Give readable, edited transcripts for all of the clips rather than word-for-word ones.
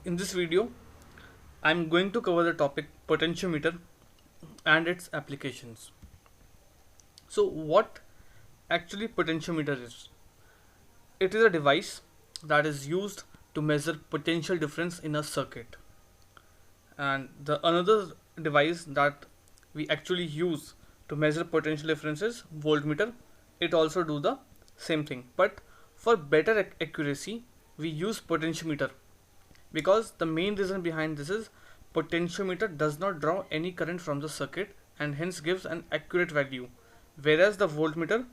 In this video, I'm going to cover the topic potentiometer and its applications. So, what actually potentiometer is? It is a device that is used to measure potential difference in a circuit. And the another device that we actually use to measure potential difference is voltmeter. It also do the same thing, but for better accuracy, we use potentiometer because the main reason behind this is potentiometer does not draw any current from the circuit and hence gives an accurate value, whereas the voltmeter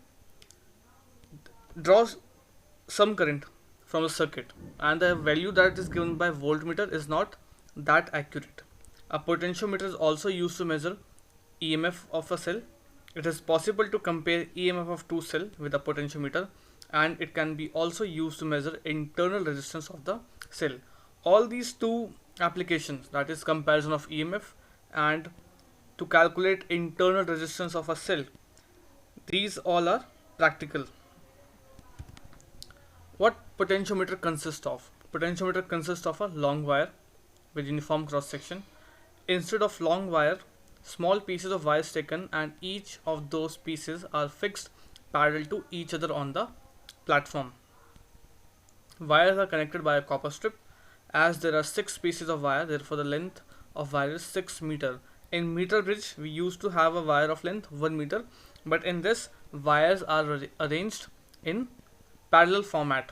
draws some current from the circuit and the value that is given by voltmeter is not that accurate. A potentiometer is also used to measure EMF of a cell. It is possible to compare EMF of two cells with a potentiometer, and it can be also used to measure internal resistance of the cell. All these two applications, that is comparison of EMF and to calculate internal resistance of a cell, these all are practical. What potentiometer consists of? Potentiometer consists of a long wire with uniform cross section. Instead of long wire, small pieces of wire is taken and each of those pieces are fixed parallel to each other on the platform. Wires are connected by a copper strip. As there are 6 pieces of wire, therefore the length of wire is 6 meter. In meter bridge, we used to have a wire of length 1 meter, but in this, wires are arranged in parallel format.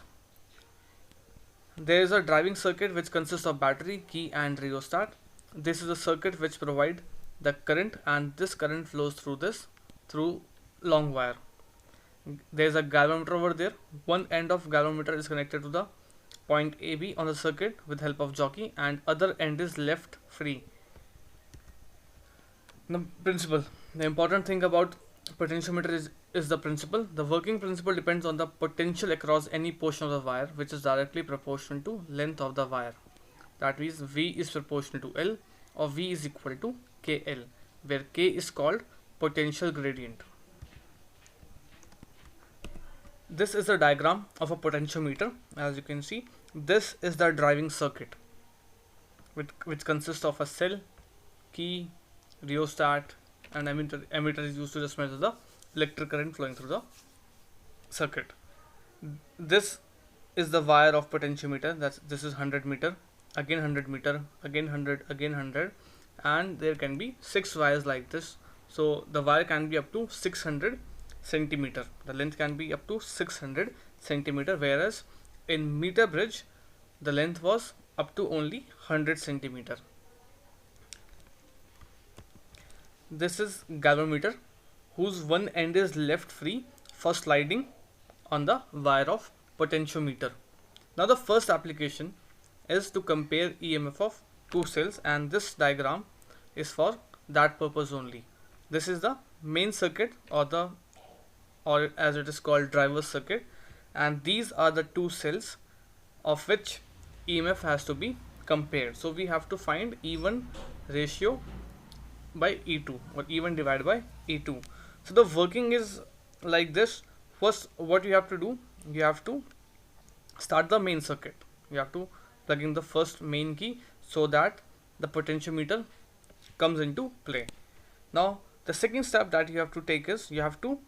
There is a driving circuit which consists of battery, key and rheostat. This is a circuit which provide the current, and this current flows through long wire. There is a galvanometer over there. One end of galvanometer is connected to the point AB on the circuit with help of jockey, and other end is left free. The principle. The important thing about potentiometer is the principle. The working principle depends on the potential across any portion of the wire, which is directly proportional to length of the wire. That means V is proportional to L, or V is equal to KL, where K is called potential gradient. This is a diagram of a potentiometer. As you can see, this is the driving circuit, which consists of a cell, key, rheostat, and emitter is used to just measure the electric current flowing through the circuit. This is the wire of potentiometer. This is 100 meter, again 100 meter, again 100, again 100, and there can be 6 wires like this. So the wire can be up to 600 centimeter. The length can be up to 600 centimeter, whereas in meter bridge the length was up to only 100 centimeter. This is galvanometer, whose one end is left free for sliding on the wire of potentiometer. Now the first application is to compare EMF of two cells, and this diagram is for that purpose only. This is the main circuit, or as it is called driver circuit, and these are the two cells of which EMF has to be compared. So we have to find E1 ratio by E2, or E1 divided by E2. So the working is like this. First, what you have to do, you have to start the main circuit. You have to plug in the first main key so that the potentiometer comes into play. Now the second step that you have to take is you have to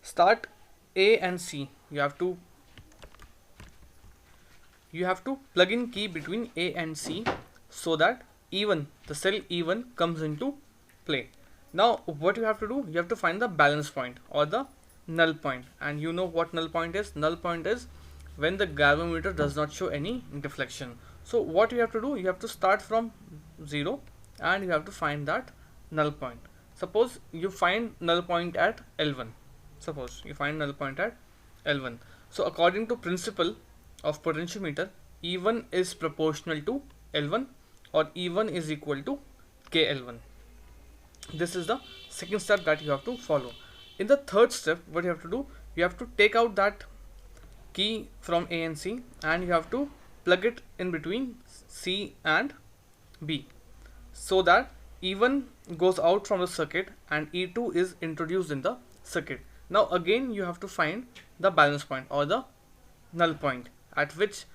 start A and C. You have to plug in key between A and C so that E1, the cell E1 comes into play. Now what you have to do, you have to find the balance point or the null point, and you know what null point is. Null point is when the galvanometer does not show any deflection. So what you have to do, you have to start from 0 and you have to find that null point. Suppose you find null point at L1. So according to principle of potentiometer, E1 is proportional to L1, or E1 is equal to KL1. This is the second step that you have to follow. In the third step, what you have to do, you have to take out that key from A and C and you have to plug it in between C and B so that E1 goes out from the circuit and E2 is introduced in the circuit. Now again you have to find the balance point or the null point at which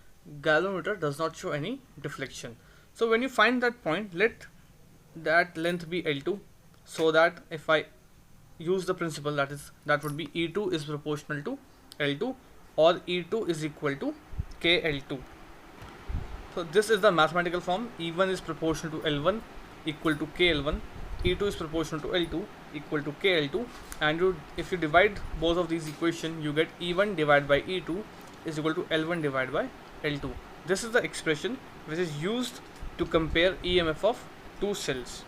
galvanometer does not show any deflection. So when you find that point, let that length be L2, so that if I use the principle, that would be E2 is proportional to L2, or E2 is equal to KL2. So this is the mathematical form. E1 is proportional to L1 equal to KL1, E2 is proportional to L2 equal to KL2, and if you divide both of these equations, you get E1 divided by E2 is equal to L1 divided by L2. This is the expression which is used to compare EMF of two cells.